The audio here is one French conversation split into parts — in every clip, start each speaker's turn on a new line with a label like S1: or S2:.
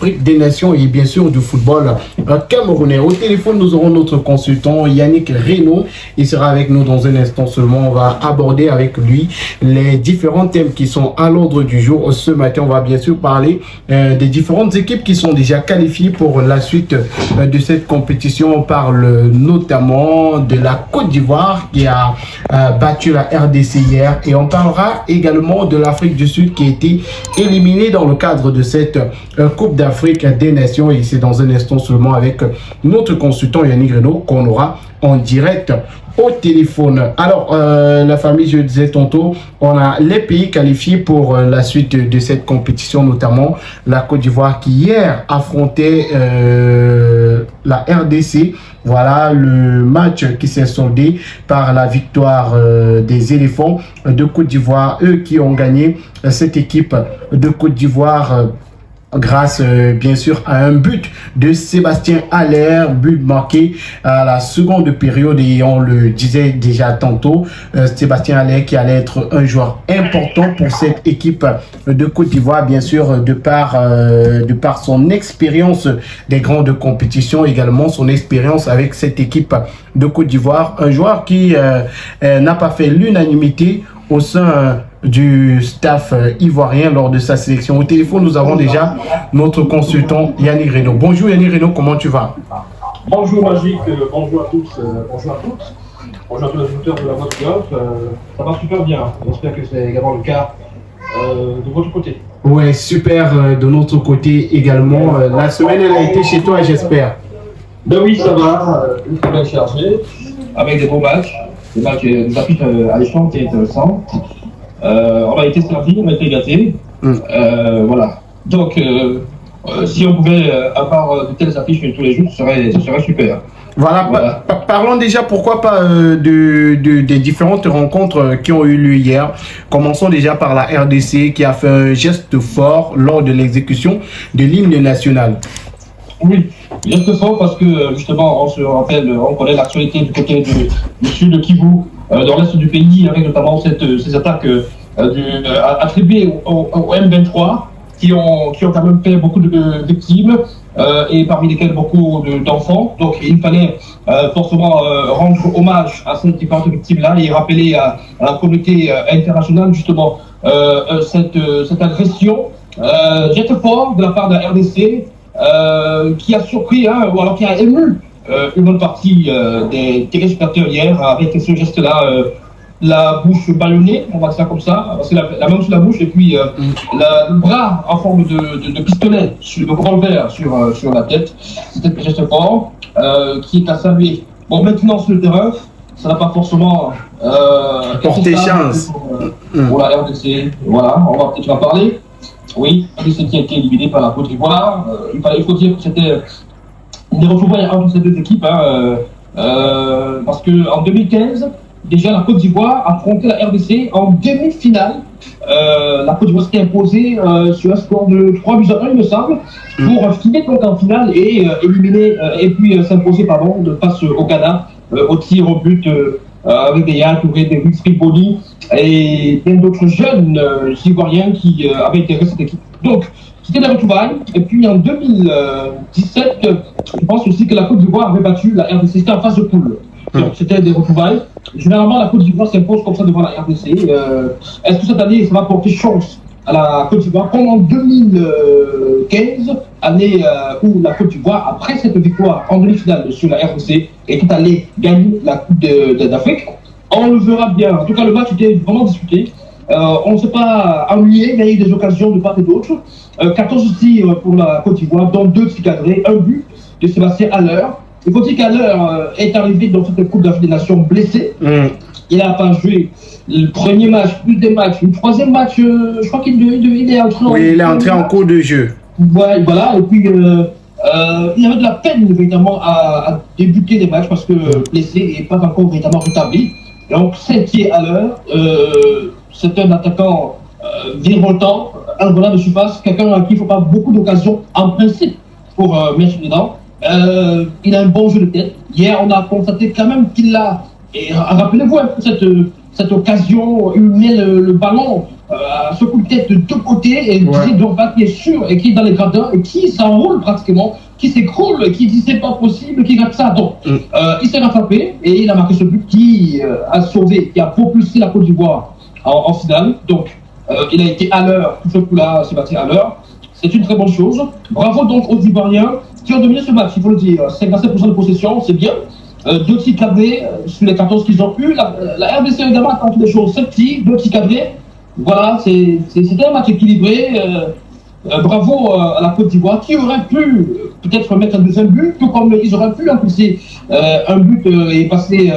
S1: d'Afrique des Nations et bien sûr du football camerounais. Au téléphone, nous aurons notre consultant Yannick Reynaud. Il sera avec nous dans un instant seulement. On va aborder avec lui les différents thèmes qui sont à l'ordre du jour. Ce matin, on va bien sûr parler des différentes équipes qui sont déjà qualifiées pour la suite de cette compétition. On parle notamment de la Côte d'Ivoire qui a battu la RDC hier et on parlera également de l'Afrique du Sud qui a été éliminée dans le cadre de cette Coupe d'Afrique des Nations et c'est dans un instant seulement avec notre consultant Yannick Reynaud qu'on aura en direct au téléphone. Alors, la famille, je disais tantôt, on a les pays qualifiés pour la suite de cette compétition, notamment la Côte d'Ivoire qui hier affrontait la RDC. Voilà le match qui s'est soldé par la victoire des éléphants de Côte d'Ivoire, eux qui ont gagné cette équipe de Côte d'Ivoire grâce bien sûr à un but de Sébastien Haller, but marqué à la seconde période et on le disait déjà tantôt, Sébastien Haller qui allait être un joueur important pour cette équipe de Côte d'Ivoire, bien sûr de par son expérience des grandes compétitions, également son expérience avec cette équipe de Côte d'Ivoire, un joueur qui n'a pas fait l'unanimité au sein du staff ivoirien lors de sa sélection. Au téléphone, nous avons déjà notre consultant Yannick Reynaud. Bonjour Yannick Reynaud, comment tu vas?
S2: Bonjour Magic, bonjour à tous, bonjour à toutes. Bonjour à tous les auditeurs de la voix de golf. Ça va super bien, j'espère que c'est également le cas de votre côté.
S1: Ouais, super de notre côté également. La semaine, elle a été chez toi, j'espère.
S2: Ben oui, ça va, une semaine chargée, avec des beaux matchs, des affiches alléchantes et intéressantes. On a été servi, on a été gâtés. Voilà. Donc, si on pouvait avoir de telles affiches tous les jours, ce serait super.
S1: Voilà. Parlons déjà, pourquoi pas, des différentes rencontres qui ont eu lieu hier. Commençons déjà par la RDC qui a fait un geste fort lors de l'exécution de l'hymne national.
S2: Oui, geste fort parce que justement, on se rappelle, on connaît l'actualité du côté du sud de Kivu, dans l'est du pays, avec notamment ces attaques attribuées au M23 qui ont quand même fait beaucoup de victimes et parmi lesquelles beaucoup d'enfants. Donc il fallait forcément rendre hommage à ces différentes victimes-là et rappeler à la communauté internationale justement cette agression. Geste fort de la part de la RDC qui a surpris, ou alors qui a ému une bonne partie des téléspectateurs hier avec ce geste-là, la bouche ballonnée, on va dire ça comme ça, parce que la main sur la bouche et puis le bras en forme de pistolet, le revolver sur la tête. C'était un geste fort qui est à saluer. Bon, maintenant sur le terrain, ça n'a pas forcément
S1: porté chance
S2: pour la RDC. Voilà, on va peut-être en parler. Oui, RDC qui a été éliminé par la Côte d'Ivoire. Il faut dire que c'était des retrouvailles entre ces deux équipes, parce qu'en 2015, déjà la Côte d'Ivoire affrontait la RDC en demi-finale. La Côte d'Ivoire s'était imposée sur un score de 3-1, il me semble, pour finir donc en finale et éliminer, et puis s'imposer, de passe au Ghana, au tir au but, avec des Yaya Touré, des Ruiz Riboni et plein d'autres jeunes Ivoiriens qui avaient intégré cette équipe. Donc, c'était la retrouvaille. Et puis en 2017, je pense aussi que la Côte d'Ivoire avait battu la RDC. C'était en phase de poule. Donc, c'était des retrouvailles. Généralement, la Côte d'Ivoire s'impose comme ça devant la RDC. Est-ce que cette année, ça va porter chance à la Côte d'Ivoire comme en 2015, année où la Côte d'Ivoire, après cette victoire en demi-finale sur la RDC, est allée gagner la Coupe d'Afrique? On le verra bien. En tout cas, le match était vraiment disputé. On ne s'est pas ennuyé, il y a eu des occasions de part et d'autre. 14 tirs pour la Côte d'Ivoire, dont 2 tirs cadrés, un but de Sébastien Haller. Il faut dire qu'Haller est arrivé dans cette Coupe d'Afrique des Nations blessé. Il n'a pas joué le premier match, plus des matchs. Le troisième match, je crois qu'il est entré
S1: en... Oui, il est entré en cours de jeu.
S2: Ouais, voilà, et puis il avait de la peine véritablement à débuter les matchs parce que blessé et pas encore véritablement rétabli. Donc, Saint-Thier Haller, c'est un attaquant virevoltant, un voleur de surface, quelqu'un à qui il ne faut pas beaucoup d'occasions en principe pour mettre dedans. Il a un bon jeu de tête. Hier, on a constaté quand même qu'il a, et rappelez-vous un peu cette occasion, il met le ballon ce coup de tête de deux côtés, et Didier Drogba qui est sûr et qui est dans les gradins et qui s'enroule pratiquement, qui s'écroule, qui dit c'est pas possible, qui rate ça. Donc, il s'est rattrapé et il a marqué ce but qui a sauvé, qui a propulsé la Côte d'Ivoire en finale. Donc, il a été à l'heure, tout ce coup-là s'est battu à l'heure. C'est une très bonne chose. Bravo donc aux Ivoiriens qui ont dominé ce match, il faut le dire. 57% de possession, c'est bien. 2 tirs cadrés sur les 14 qu'ils ont eu. La RDC également a tenté des choses. 7 tirs, 2 tirs cadrés. Voilà, c'était un match équilibré. Bravo à la Côte d'Ivoire qui aurait pu peut-être mettre un deuxième but, tout comme ils auraient pu impulser un but et passer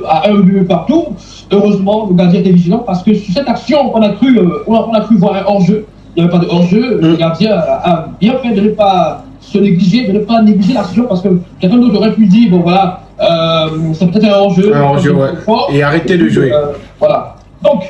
S2: à un but partout. Heureusement, le gardien était vigilant parce que sur cette action, on a cru voir un hors-jeu. Il n'y avait pas de hors-jeu. Le gardien a bien fait de ne pas se négliger, de ne pas négliger l'action parce que quelqu'un d'autre aurait pu dire bon voilà, c'est peut-être un hors-jeu.
S1: Un hors-jeu, ouais. Et arrêter de jouer.
S2: Voilà. Donc,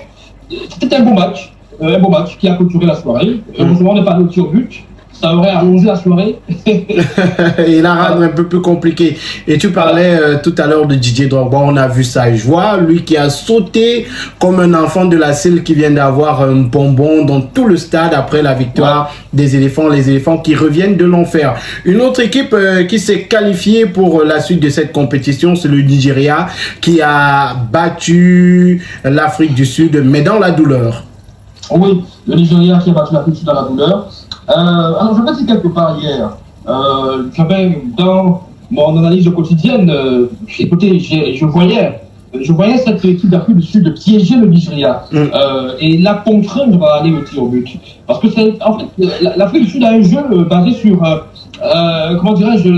S2: c'était un beau match qui a clôturé la soirée. Heureusement, on n'est pas allé au tir au but. Ça aurait allongé la soirée.
S1: Et la rendre un peu plus compliqué. Et tu parlais tout à l'heure de Didier Drogba, on a vu sa joie, lui qui a sauté comme un enfant de la selle qui vient d'avoir un bonbon dans tout le stade après la victoire des éléphants, les éléphants qui reviennent de l'enfer. Une autre équipe qui s'est qualifiée pour la suite de cette compétition, c'est le Nigeria qui a battu l'Afrique du Sud, mais dans la douleur.
S2: Oui, le Nigeria qui a battu l'Afrique du Sud dans la douleur. Alors, je vais dire quelque part hier, j'avais dans mon analyse quotidienne, écoutez, je voyais cette équipe d'Afrique du Sud piéger le Nigeria et la contraindre à aller au tir au but. Parce que en fait, l'Afrique du Sud a un jeu basé sur, comment dirais-je,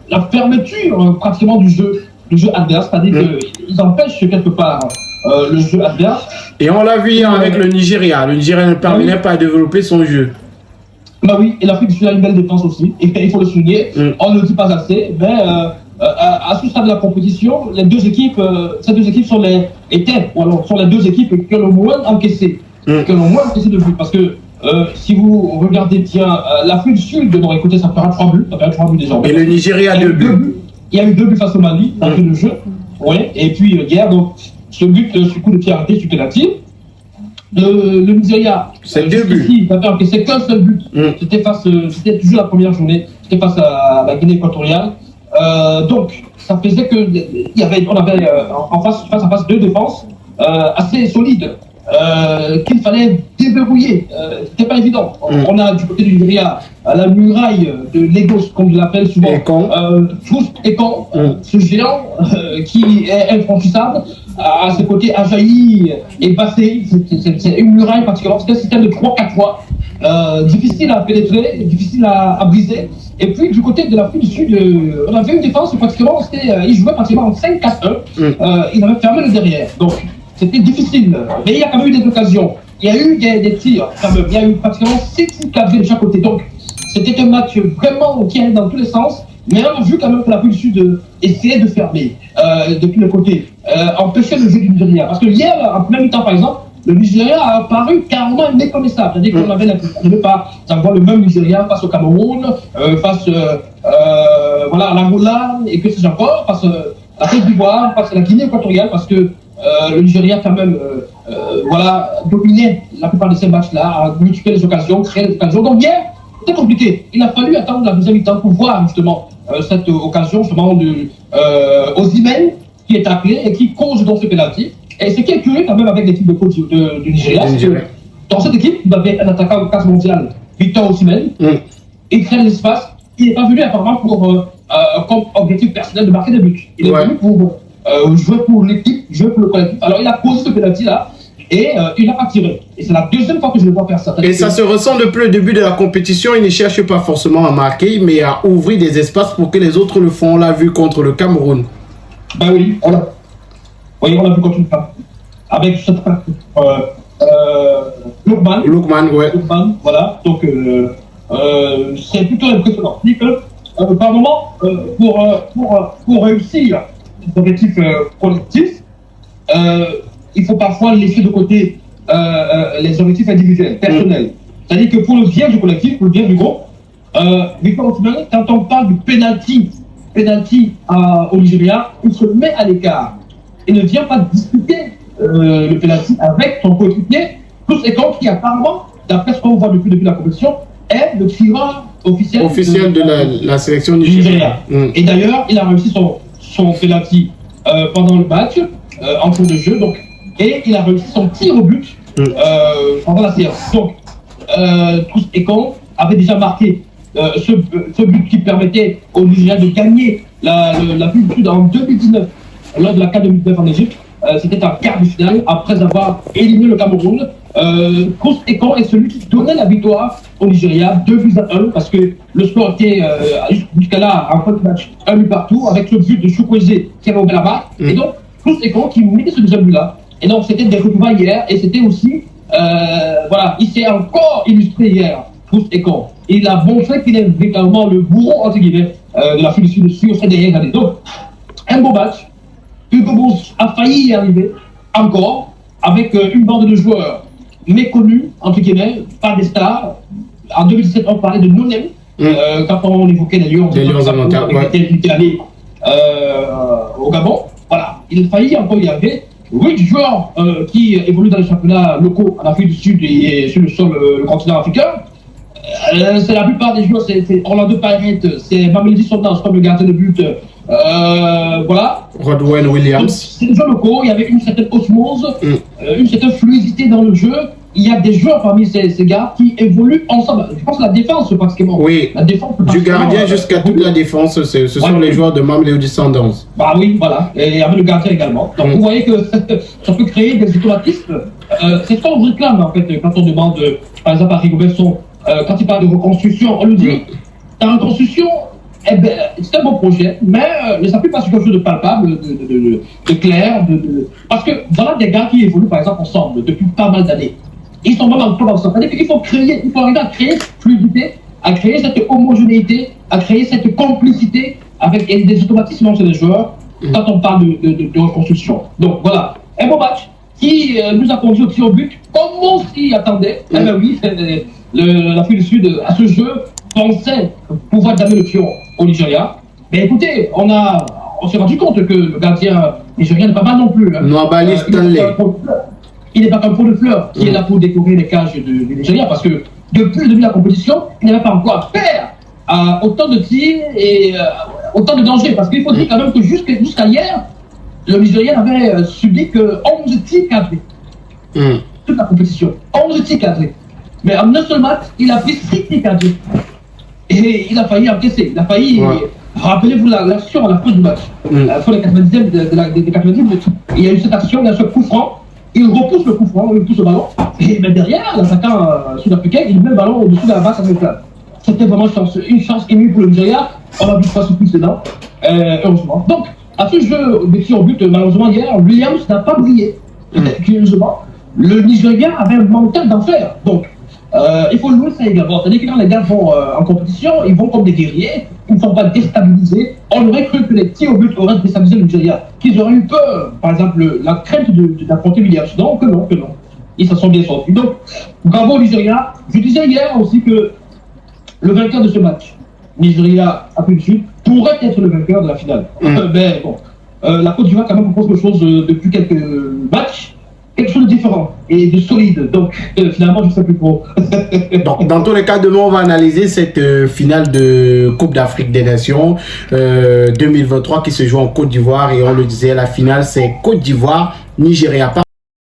S2: la fermeture pratiquement du jeu adverse, c'est-à-dire qu'ils empêchent quelque part le jeu adverse.
S1: Et on l'a vu hier avec le Nigeria. Le Nigeria ne parvenait pas à développer son jeu.
S2: Bah oui, et l'Afrique du Sud a une belle défense aussi, et il faut le souligner, on ne le dit pas assez, mais à ce stade de la compétition, ces deux équipes sont les deux équipes qui ont le moins encaissé, de buts, parce que si vous regardez, l'Afrique du Sud, bon écoutez, ça fera 3 buts désormais.
S1: Et le Nigeria a 2 buts.
S2: Il y a eu 2 buts face au Mali, dans le jeu, et puis hier, donc, ce but, ce coup de pied arrêté sur pénalty. Le Nigeria,
S1: c'est 2 buts.
S2: n'avait encaissé qu'un seul but. C'était toujours la première journée. C'était face à la Guinée équatoriale. Donc, ça faisait que on avait face à face 2 défenses assez solides qu'il fallait déverrouiller. C'était pas évident. On a du côté du Nigeria la muraille de Lagos, comme je l'appelle souvent, Ekong, ce géant qui est infranchissable. À ses côtés, Ajayi et Bassé, c'est une muraille particulière, c'est un système de 3-4-3, difficile à pénétrer, difficile à briser. Et puis du côté de l'Afrique du Sud, on avait une défense pratiquement, ils jouaient pratiquement en 5-4-1, ils avaient fermé le derrière, donc c'était difficile. Mais il y a quand même eu des occasions, il y a eu des tirs, quand même. Il y a eu pratiquement 6 tirs cadrés de chaque côté, donc c'était un match vraiment qui allait dans tous les sens. Mais on a vu quand même que l'Afrique du Sud essayait de fermer depuis le côté, empêcher le jeu du Nigeria. Parce que hier, en plein temps par exemple, le Nigeria a apparu carrément méconnaissable. C'est-à-dire qu'on avait l'impression de ne pas avoir le même Nigeria face au Cameroun, face à l'Angola, et que c'est encore, face à la Côte d'Ivoire, face à la Guinée équatoriale, parce que le Nigeria quand même dominait la plupart de ces matchs-là, a multiplié les occasions, créé les occasions. Donc hier, c'était compliqué. Il a fallu attendre la deuxième mi-temps pour voir justement cette occasion justement de Osimhen qui est appelé et qui cause donc ce pénalty. Et ce qui est curieux quand même avec l'équipe du Nigeria, c'est que dans cette équipe, vous avez un attaquant de classe mondiale, Victor Osimhen, il crée l'espace. Il n'est pas venu apparemment pour comme objectif personnel de marquer des buts. Il est venu pour jouer pour l'équipe, jouer pour le collectif. Alors il a posé ce pénalty là. Et il n'a pas tiré. Et c'est la deuxième fois que je le vois faire ça.
S1: Et ça se ressent depuis le début de la compétition. Il ne cherche pas forcément à marquer, mais à ouvrir des espaces pour que les autres le font. On l'a vu contre le Cameroun.
S2: Ben oui, on l'a vu contre le Cameroun. Avec cette Lookman, voilà. Donc, c'est plutôt impressionnant. C'est que, par moment, pour réussir cet objectif collectif, il faut parfois laisser de côté les objectifs individuels, personnels. C'est-à-dire que pour le bien du collectif, pour le bien du groupe, Victor Osimhen, quand on parle du penalty au Nigeria, il se met à l'écart. Il ne vient pas discuter le penalty avec son coéquipier Plus Ekong qui apparemment, d'après ce qu'on voit depuis la compétition, est le tireur officiel
S1: de la sélection nigérienne.
S2: Et d'ailleurs, il a réussi son penalty pendant le match, en cours de jeu, donc, et il a réussi son tir au but pendant la séance. Donc, Plus Ekong avait déjà marqué ce but qui permettait aux Nigériens de gagner la Coupe du Sud en 2019, lors de la CAN 2009 en Égypte. C'était un quart de finale après avoir éliminé le Cameroun. Plus Ekong est celui qui donnait la victoire au Nigeria, 2-1, parce que le score était jusqu'à là en fin de match, 1 but partout, avec le but de Chukwueze qui avait ouvert la barre. Et donc, Plus Ekong qui mettait ce deuxième but-là. Et donc, c'était des retrouvailles hier, et c'était aussi, voilà, il s'est encore illustré hier, Plus Ekong. Il a montré qu'il est véritablement le bourreau, entre guillemets, de la Fédération sur ces dernières années. Donc, un beau match. Hugo Broos a failli y arriver, encore, avec une bande de joueurs méconnus, entre guillemets, pas des stars. En 2017, on parlait de no-name, quand on évoquait les Lions.
S1: Les Lions alimentaires, ouais.
S2: Qui allait au Gabon. Voilà, il a failli encore y arriver. 8 joueurs qui évoluent dans les championnats locaux en Afrique du Sud et sur le sol le continent africain. C'est la plupart des joueurs, c'est Orlando Pirates, c'est Mamelodi Sundowns comme le gardien de but. Voilà.
S1: Rodwell Williams.
S2: C'est des joueurs locaux, il y avait une certaine osmose, une certaine fluidité dans le jeu. Il y a des joueurs parmi ces gars qui évoluent ensemble. Je pense que la défense, pratiquement.
S1: Oui,
S2: la défense,
S1: du gardien jusqu'à toute la défense, ce sont les joueurs de Mamelodi Sundowns.
S2: Bah oui, voilà, et avec le gardien également. Donc vous voyez que ça peut créer des automatismes. C'est ce qu'on réclame en fait quand on demande, par exemple à Rigobertson, quand il parle de reconstruction, on lui dit, ta reconstruction, eh ben, c'est un bon projet, mais ne s'appuie pas sur quelque chose de palpable, de clair, parce que voilà des gars qui évoluent par exemple ensemble depuis pas mal d'années. Ils sont même en club ensemble. C'est-à-dire qu'il il faut arriver à créer cette fluidité, à créer cette homogénéité, à créer cette complicité avec des automatismes chez les joueurs quand on parle de reconstruction. Donc voilà, un bon match qui nous a conduit aussi au but, comme on s'y attendait. Eh bien oui, l'Afrique du Sud, à ce jeu, pensait pouvoir damer le pion au Nigeria. Mais écoutez, on s'est rendu compte que le gardien nigérien n'est pas mal non plus.
S1: Nwabali Stanley.
S2: Il n'est pas qu'un pot de fleurs qui est là pour décorer les cages du Nigeria, parce que depuis le début de la compétition, il n'avait pas encore affaire à autant de tirs et autant de dangers. Parce qu'il faut dire quand même que jusqu'à hier, le Nigérien avait subi que 11 tirs cadrés. Toute la compétition. 11 tirs cadrés. Mais en un seul match, il a pris 6 tirs cadrés. Et il a failli encaisser. Il a failli. Rappelez-vous l'action à la fin du match. À la fin des 90e, des 90 minutes. Il y a eu cette action, il y a ce coup franc. Il repousse le coup franc, il repousse le ballon. Et mais derrière, l'attaquant sud-africain, il met le ballon au-dessus de la base avec la. C'était vraiment une chance émue pour le Nigeria. On a vu pas surprise dedans, heureusement. Donc, à ce jeu de tir au but, malheureusement, hier, Williams n'a pas brillé. Curieusement, le Nigeria avait un mental d'enfer. Donc, il faut louer ça également. C'est-à-dire que quand les gars vont en compétition, ils vont comme des guerriers, ils ne sont pas déstabilisés. On aurait cru que les tirs au but auraient déstabilisé le Nigeria, qu'ils auraient eu peur, par exemple, la crainte d'affronter Williams. Non, que non. Ils s'en sont bien sortis. Donc, bravo au Nigeria. Je disais hier aussi que le vainqueur de ce match, Nigeria Afrique du Sud, pourrait être le vainqueur de la finale. Mais bon, la Côte d'Ivoire quand même propose quelque chose depuis quelques matchs. Quelque chose de différent et de solide. Donc, finalement, je ne sais plus trop.
S1: Donc, dans tous les cas, demain, on va analyser cette finale de Coupe d'Afrique des Nations 2023 qui se joue en Côte d'Ivoire. Et on le disait, la finale, c'est Côte d'Ivoire-Nigeria.